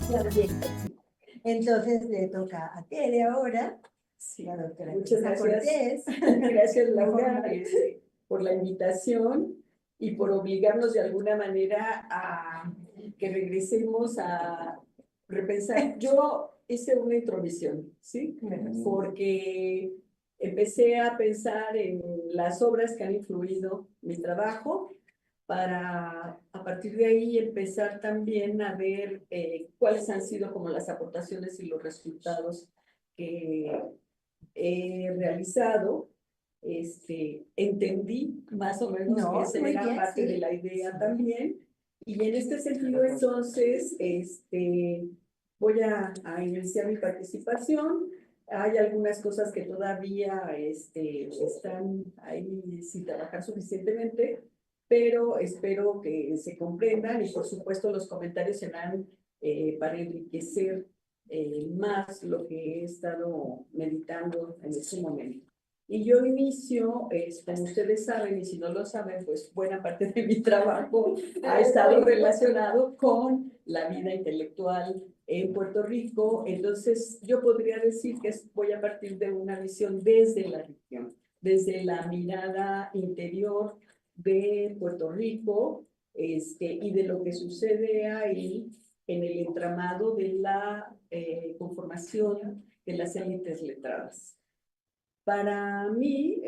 Bien. Entonces le toca a Tere ahora, Sí. la doctora Muchas Teresa gracias. Cortés. Gracias, Laura, por la invitación y por obligarnos de alguna manera a que regresemos a repensar. Yo hice una intromisión, ¿sí? Porque empecé a pensar en las obras que han influido mi trabajo para a partir de ahí empezar también a ver cuáles han sido como las aportaciones y los resultados que he realizado. Entendí más o menos que esa muy era bien, parte sí. de la idea también. Y en este sentido, entonces, voy a iniciar mi participación. Hay algunas cosas que todavía están ahí sin trabajar suficientemente, pero espero que se comprendan y por supuesto los comentarios serán para enriquecer más lo que he estado meditando en este momento. Y yo inicio, como ustedes saben, y si no lo saben, pues buena parte de mi trabajo ha estado relacionado con la vida intelectual en Puerto Rico. Entonces, yo podría decir que voy a partir de una visión desde la región, desde la mirada interior de Puerto Rico, y de lo que sucede ahí en el entramado de la conformación de las élites letradas. Para mí,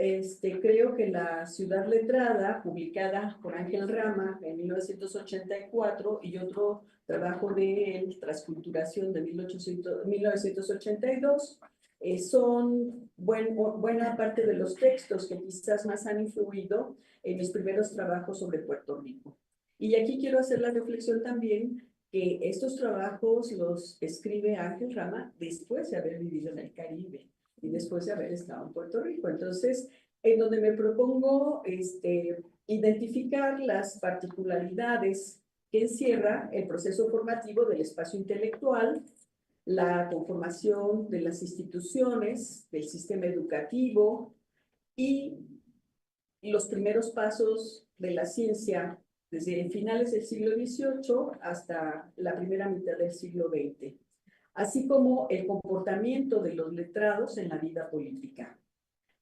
creo que La Ciudad Letrada, publicada por Ángel Rama en 1984 y otro trabajo de él, Transculturación de 1982, son buena parte de los textos que quizás más han influido en mis primeros trabajos sobre Puerto Rico. Y aquí quiero hacer la reflexión también que estos trabajos los escribe Ángel Rama después de haber vivido en el Caribe y después de haber estado en Puerto Rico. Entonces, en donde me propongo identificar las particularidades que encierra el proceso formativo del espacio intelectual, la conformación de las instituciones, del sistema educativo y los primeros pasos de la ciencia desde finales del siglo XVIII hasta la primera mitad del siglo XX, así como el comportamiento de los letrados en la vida política.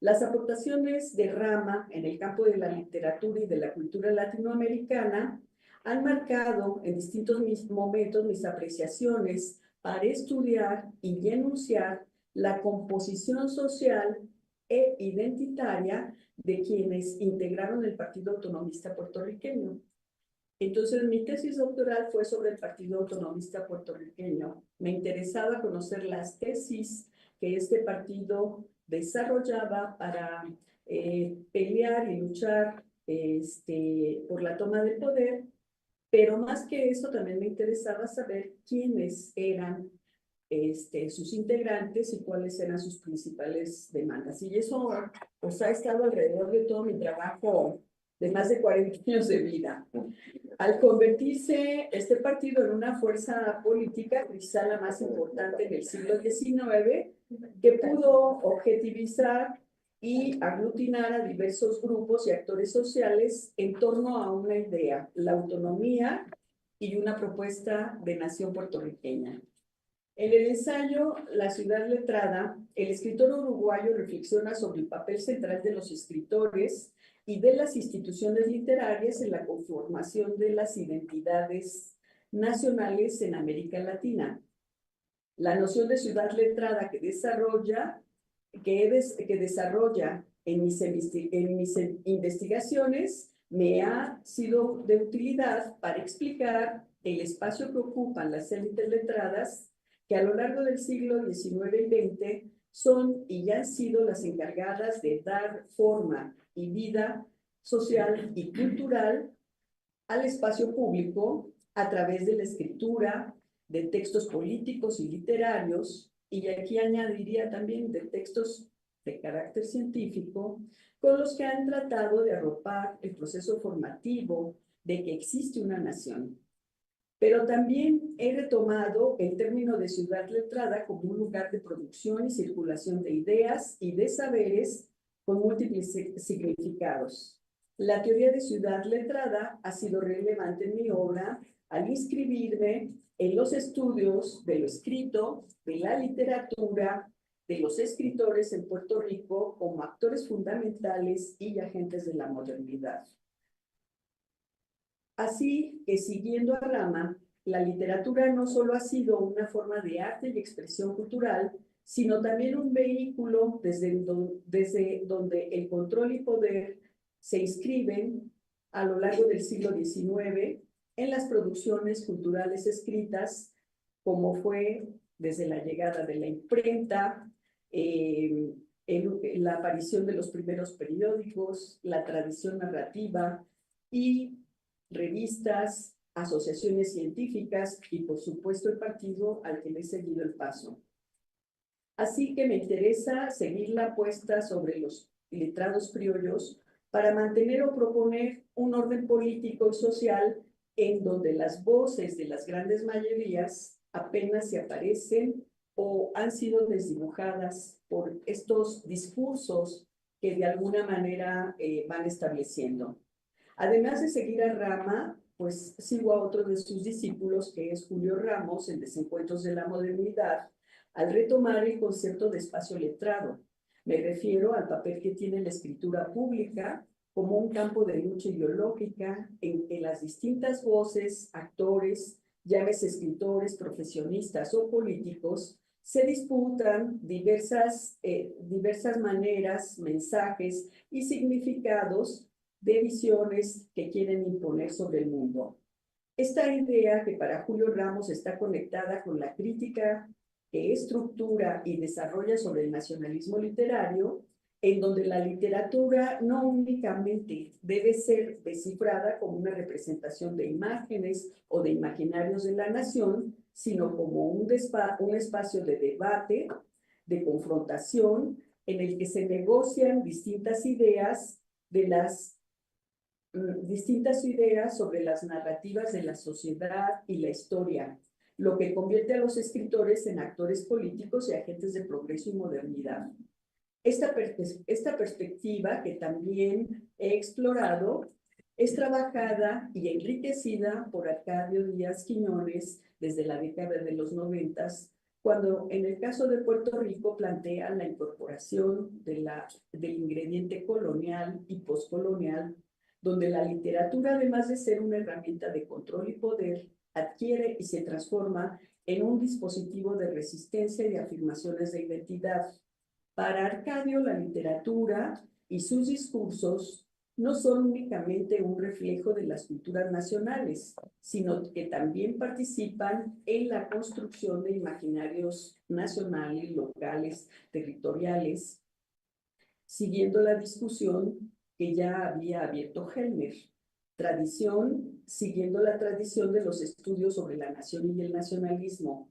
Las aportaciones de Rama en el campo de la literatura y de la cultura latinoamericana han marcado en distintos momentos mis apreciaciones para estudiar y enunciar la composición social e identitaria de quienes integraron el Partido Autonomista Puertorriqueño. Entonces, mi tesis doctoral fue sobre el Partido Autonomista Puertorriqueño. Me interesaba conocer las tesis que este partido desarrollaba para pelear y luchar por la toma del poder, pero más que eso también me interesaba saber quiénes eran sus integrantes y cuáles eran sus principales demandas. Y eso pues, ha estado alrededor de todo mi trabajo de más de 40 años de vida. Al convertirse este partido en una fuerza política, quizá la más importante en el siglo XIX, que pudo objetivizar y aglutinar a diversos grupos y actores sociales en torno a una idea, la autonomía y una propuesta de nación puertorriqueña. En el ensayo La Ciudad Letrada, el escritor uruguayo reflexiona sobre el papel central de los escritores y de las instituciones literarias en la conformación de las identidades nacionales en América Latina. La noción de ciudad letrada que desarrolla en mis investigaciones me ha sido de utilidad para explicar el espacio que ocupan las élites letradas que a lo largo del siglo XIX y XX son y ya han sido las encargadas de dar forma y vida social y cultural al espacio público a través de la escritura, de textos políticos y literarios, y aquí añadiría también de textos de carácter científico, con los que han tratado de arropar el proceso formativo de que existe una nación. Pero también he retomado el término de ciudad letrada como un lugar de producción y circulación de ideas y de saberes con múltiples significados. La teoría de ciudad letrada ha sido relevante en mi obra al inscribirme en los estudios de lo escrito, de la literatura, de los escritores en Puerto Rico como actores fundamentales y agentes de la modernidad. Así que siguiendo a Rama, la literatura no solo ha sido una forma de arte y expresión cultural, sino también un vehículo desde donde el control y poder se inscriben a lo largo del siglo XIX en las producciones culturales escritas, como fue desde la llegada de la imprenta, la aparición de los primeros periódicos, la tradición narrativa y revistas, asociaciones científicas y, por supuesto, el partido al que le he seguido el paso. Así que me interesa seguir la apuesta sobre los letrados criollos para mantener o proponer un orden político y social en donde las voces de las grandes mayorías apenas se aparecen o han sido desdibujadas por estos discursos que de alguna manera van estableciendo. Además de seguir a Rama, pues sigo a otro de sus discípulos, que es Julio Ramos, en Desencuentros de la Modernidad, al retomar el concepto de espacio letrado. Me refiero al papel que tiene la escritura pública como un campo de lucha ideológica en que las distintas voces, actores, llámese escritores, profesionistas o políticos, se disputan diversas maneras, mensajes y significados de visiones que quieren imponer sobre el mundo. Esta idea, que para Julio Ramos está conectada con la crítica que estructura y desarrolla sobre el nacionalismo literario, en donde la literatura no únicamente debe ser descifrada como una representación de imágenes o de imaginarios de la nación, sino como un espacio de debate, de confrontación, en el que se negocian distintas ideas sobre las narrativas de la sociedad y la historia, lo que convierte a los escritores en actores políticos y agentes de progreso y modernidad. Esta perspectiva, que también he explorado, es trabajada y enriquecida por Arcadio Díaz Quiñones desde la década de los 90, cuando en el caso de Puerto Rico plantea la incorporación del ingrediente colonial y postcolonial, donde la literatura, además de ser una herramienta de control y poder, adquiere y se transforma en un dispositivo de resistencia y de afirmaciones de identidad. Para Arcadio, la literatura y sus discursos no son únicamente un reflejo de las culturas nacionales, sino que también participan en la construcción de imaginarios nacionales, locales, territoriales, siguiendo la discusión que ya había abierto Helmer. Siguiendo la tradición de los estudios sobre la nación y el nacionalismo.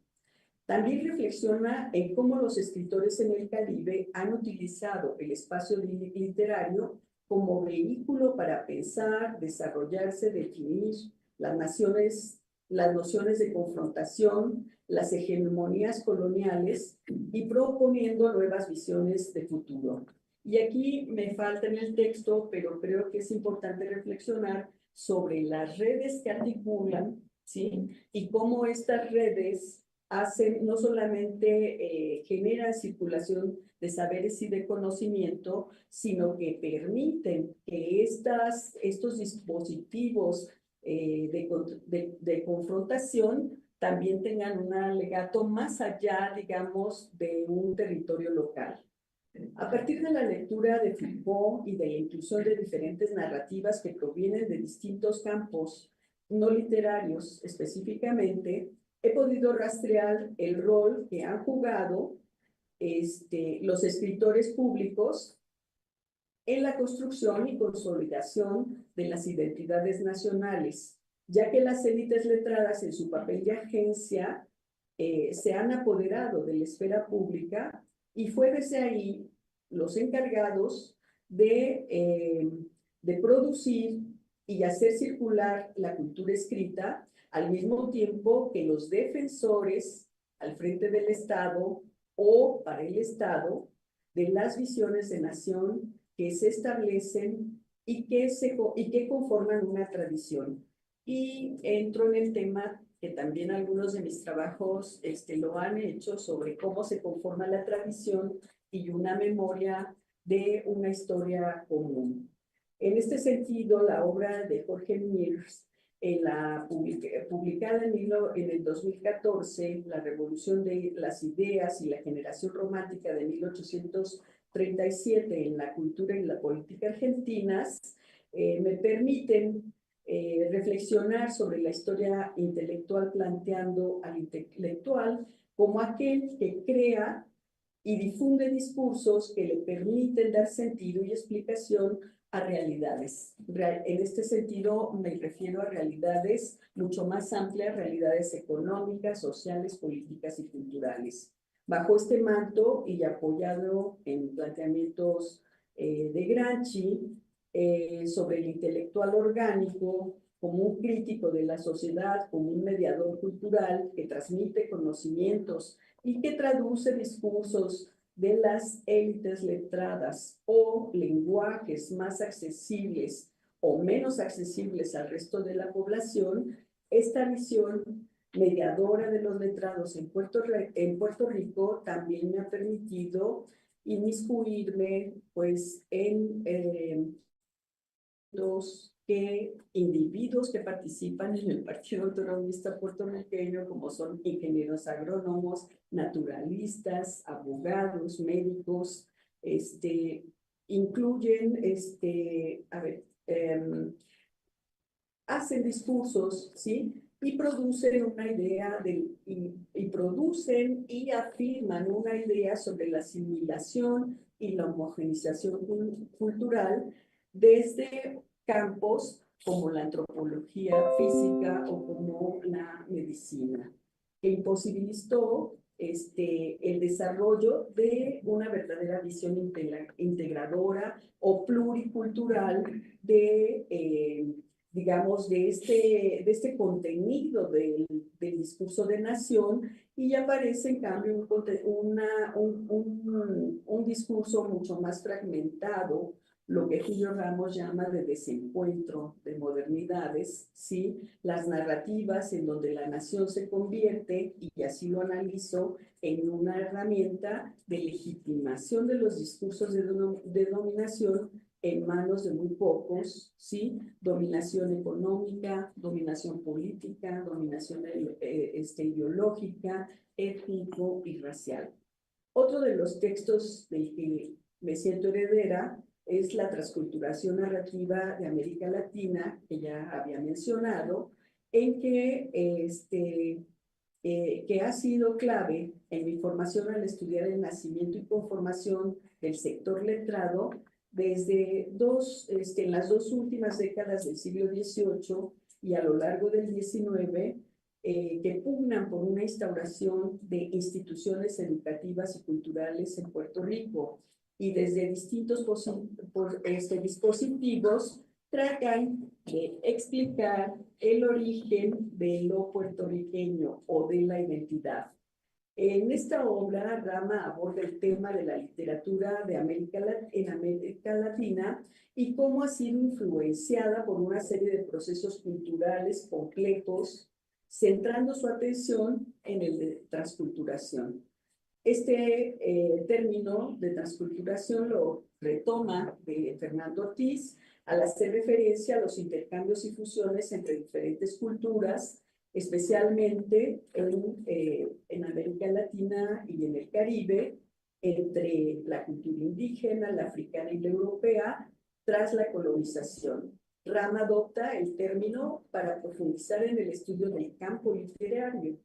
También reflexiona en cómo los escritores en el Caribe han utilizado el espacio literario como vehículo para pensar, desarrollarse, definir las nociones de confrontación, las hegemonías coloniales y proponiendo nuevas visiones de futuro. Y aquí me falta en el texto, pero creo que es importante reflexionar sobre las redes que articulan, ¿sí? Y cómo estas redes no solamente generan circulación de saberes y de conocimiento, sino que permiten que estos dispositivos de confrontación también tengan un alegato más allá, digamos, de un territorio local. A partir de la lectura de Foucault y de la inclusión de diferentes narrativas que provienen de distintos campos no literarios específicamente, he podido rastrear el rol que han jugado los escritores públicos en la construcción y consolidación de las identidades nacionales, ya que las élites letradas en su papel de agencia se han apoderado de la esfera pública y fue desde ahí los encargados de producir y hacer circular la cultura escrita, al mismo tiempo que los defensores al frente del Estado o para el Estado de las visiones de nación que se establecen y que conforman una tradición. Y entro en el tema que también algunos de mis trabajos lo han hecho sobre cómo se conforma la tradición y una memoria de una historia común. En este sentido, la obra de Jorge Mirs, publicada en el 2014, La Revolución de las Ideas y la Generación Romántica de 1837 en la cultura y la política argentinas, me permiten reflexionar sobre la historia intelectual planteando al intelectual como aquel que crea y difunde discursos que le permiten dar sentido y explicación a realidades. En este sentido me refiero a realidades mucho más amplias, realidades económicas, sociales, políticas y culturales. Bajo este manto y apoyado en planteamientos de Gramsci sobre el intelectual orgánico como un crítico de la sociedad, como un mediador cultural que transmite conocimientos y que traduce discursos de las élites letradas o lenguajes más accesibles o menos accesibles al resto de la población, esta visión mediadora de los letrados en Puerto Rico también me ha permitido inmiscuirme pues en los individuos que participan en el Partido Autonomista Puertorriqueño, como son ingenieros agrónomos, naturalistas, abogados, médicos, incluyen, hacen discursos, ¿sí? Y producen una idea y producen y afirman una idea sobre la asimilación y la homogeneización cultural desde campos como la antropología física o como la medicina, que imposibilitó el desarrollo de una verdadera visión integradora o pluricultural digamos, de este contenido del discurso de nación, y aparece en cambio un discurso mucho más fragmentado, lo que Julio Ramos llama de desencuentro de modernidades, ¿sí? Las narrativas en donde la nación se convierte, y así lo analizo, en una herramienta de legitimación de los discursos de dominación en manos de muy pocos, ¿sí? Dominación económica, dominación política, dominación ideológica, étnico y racial. Otro de los textos del que me siento heredera es la transculturación narrativa de América Latina, que ya había mencionado, en que ha sido clave en mi formación al estudiar el nacimiento y conformación del sector letrado desde en las dos últimas décadas del siglo XVIII y a lo largo del XIX, que pugnan por una instauración de instituciones educativas y culturales en Puerto Rico, y desde distintos dispositivos tratan de explicar el origen de lo puertorriqueño o de la identidad. En esta obra, Rama aborda el tema de la literatura de en América Latina y cómo ha sido influenciada por una serie de procesos culturales complejos, centrando su atención en el de transculturación. Este término de transculturación lo retoma de Fernando Ortiz al hacer referencia a los intercambios y fusiones entre diferentes culturas, especialmente en América Latina y en el Caribe, entre la cultura indígena, la africana y la europea, tras la colonización. Rama adopta el término para profundizar en el estudio del campo literario.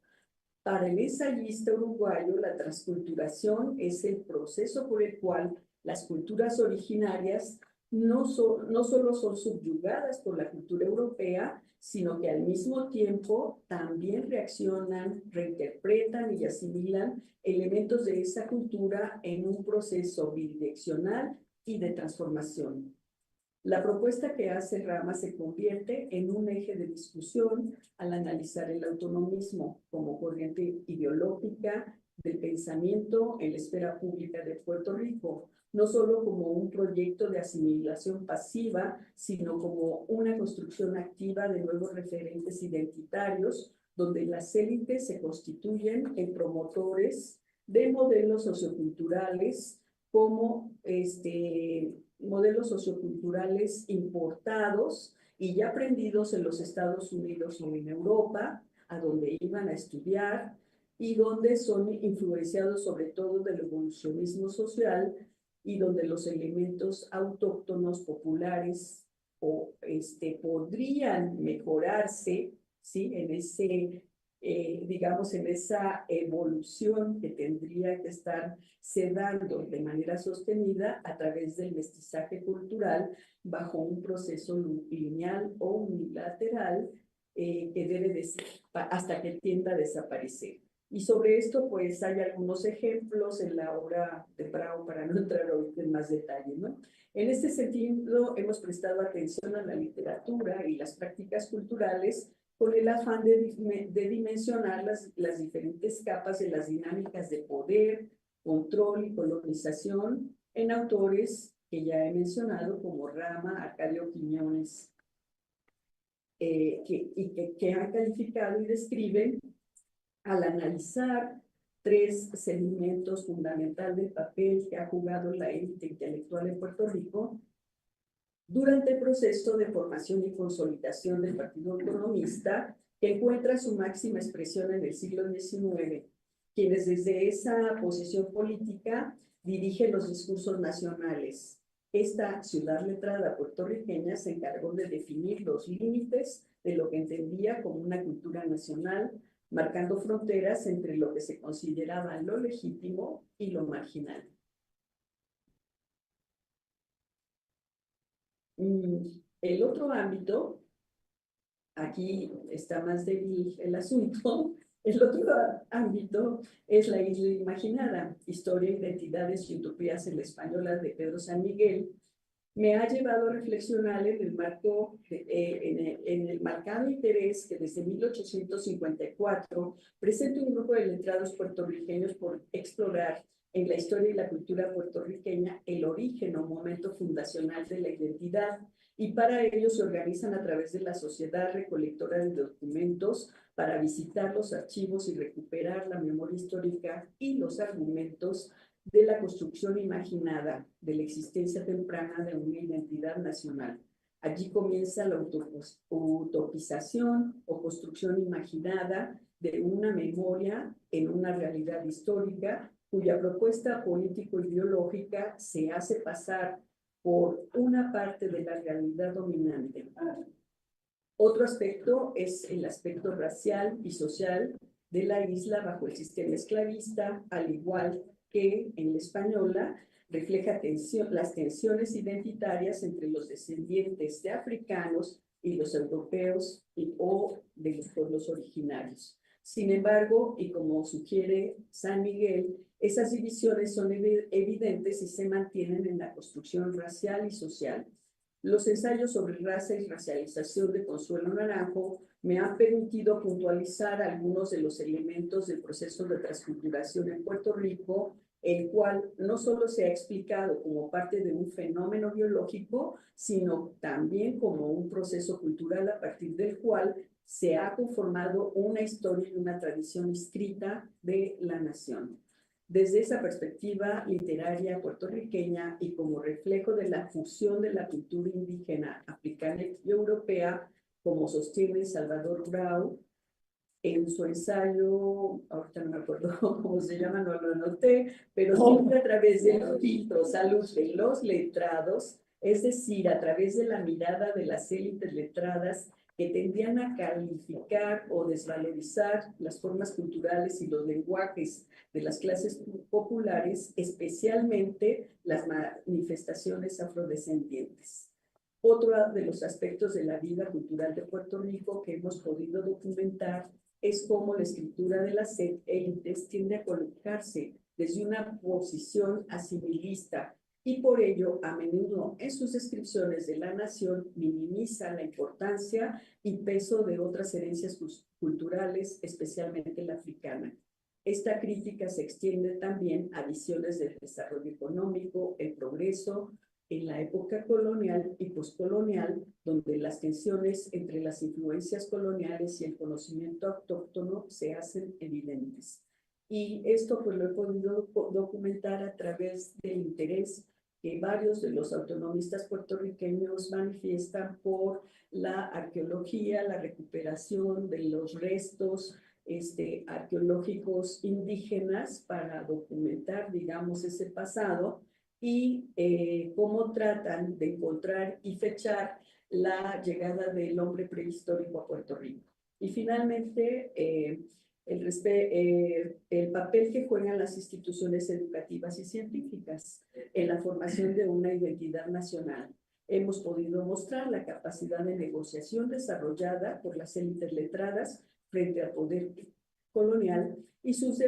Para el ensayista uruguayo, la transculturación es el proceso por el cual las culturas originarias no solo son subyugadas por la cultura europea, sino que al mismo tiempo también reaccionan, reinterpretan y asimilan elementos de esa cultura en un proceso bidireccional y de transformación. La propuesta que hace Rama se convierte en un eje de discusión al analizar el autonomismo como corriente ideológica del pensamiento en la esfera pública de Puerto Rico, no solo como un proyecto de asimilación pasiva, sino como una construcción activa de nuevos referentes identitarios, donde las élites se constituyen en promotores de modelos socioculturales como modelos socioculturales importados y ya aprendidos en los Estados Unidos o en Europa, a donde iban a estudiar, y donde son influenciados sobre todo del evolucionismo social y donde los elementos autóctonos populares o podrían mejorarse, ¿sí? En ese, digamos, en esa evolución que tendría que estar se dando de manera sostenida a través del mestizaje cultural bajo un proceso lineal o unilateral que debe de ser hasta que tienda a desaparecer. Y sobre esto, pues, hay algunos ejemplos en la obra de Brown, para no entrar ahorita en más detalle, ¿no? En este sentido, hemos prestado atención a la literatura y las prácticas culturales con el afán de dimensionar las diferentes capas de las dinámicas de poder, control y colonización en autores que ya he mencionado, como Rama, Arcadio Quiñones, que han calificado y describen al analizar tres sedimentos fundamentales del papel que ha jugado la élite intelectual en Puerto Rico durante el proceso de formación y consolidación del Partido Autonomista, que encuentra su máxima expresión en el siglo XIX, quienes desde esa posición política dirigen los discursos nacionales. Esta ciudad letrada puertorriqueña se encargó de definir los límites de lo que entendía como una cultura nacional, marcando fronteras entre lo que se consideraba lo legítimo y lo marginal. El otro ámbito, aquí está más débil el asunto, el otro ámbito es la isla imaginada, historia, identidades y utopías en la española de Pedro San Miguel. Me ha llevado a reflexionar en el marcado interés que desde 1854 presenta un grupo de letrados puertorriqueños por explorar en la historia y la cultura puertorriqueña el origen o momento fundacional de la identidad, y para ello se organizan a través de la Sociedad Recolectora de Documentos para visitar los archivos y recuperar la memoria histórica y los argumentos de la construcción imaginada de la existencia temprana de una identidad nacional. Allí comienza la utopización o construcción imaginada de una memoria en una realidad histórica cuya propuesta político-ideológica se hace pasar por una parte de la realidad dominante. Otro aspecto es el aspecto racial y social de la isla bajo el sistema esclavista, al igual que en la española refleja las tensiones identitarias entre los descendientes de africanos y los europeos o de los pueblos originarios. Sin embargo, y como sugiere San Miguel, esas divisiones son evidentes y se mantienen en la construcción racial y social. Los ensayos sobre raza y racialización de Consuelo Naranjo me han permitido puntualizar algunos de los elementos del proceso de transculturación en Puerto Rico, el cual no solo se ha explicado como parte de un fenómeno biológico, sino también como un proceso cultural a partir del cual se ha conformado una historia y una tradición escrita de la nación. Desde esa perspectiva literaria puertorriqueña y como reflejo de la fusión de la cultura indígena, africana y europea, como sostiene Salvador Grau en su ensayo, ahorita no me acuerdo cómo se llama, no lo anoté, pero siempre a través de los filtros a luz de los letrados, es decir, a través de la mirada de las élites letradas que tendían a calificar o desvalorizar las formas culturales y los lenguajes de las clases populares, especialmente las manifestaciones afrodescendientes. Otro de los aspectos de la vida cultural de Puerto Rico que hemos podido documentar es cómo la escritura de las élites tiende a colocarse desde una posición asimilista y por ello a menudo en sus descripciones de la nación minimiza la importancia y peso de otras herencias culturales, especialmente la africana. Esta crítica se extiende también a visiones del desarrollo económico, el progreso, en la época colonial y poscolonial, donde las tensiones entre las influencias coloniales y el conocimiento autóctono se hacen evidentes. Y esto pues lo he podido documentar a través del interés que varios de los autonomistas puertorriqueños manifiestan por la arqueología, la recuperación de los restos arqueológicos indígenas para documentar, digamos, ese pasado y cómo tratan de encontrar y fechar la llegada del hombre prehistórico a Puerto Rico. Y finalmente, el papel que juegan las instituciones educativas y científicas en la formación de una identidad nacional. Hemos podido mostrar la capacidad de negociación desarrollada por las élites letradas frente al poder colonial y sus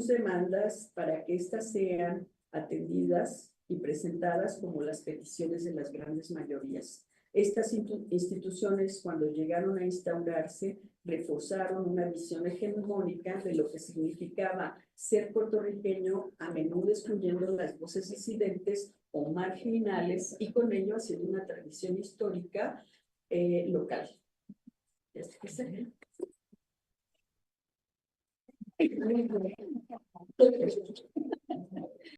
demandas para que éstas sean atendidas y presentadas como las peticiones de las grandes mayorías. Estas instituciones, cuando llegaron a instaurarse, reforzaron una visión hegemónica de lo que significaba ser puertorriqueño, a menudo excluyendo las voces disidentes o marginales y con ello haciendo una tradición histórica local.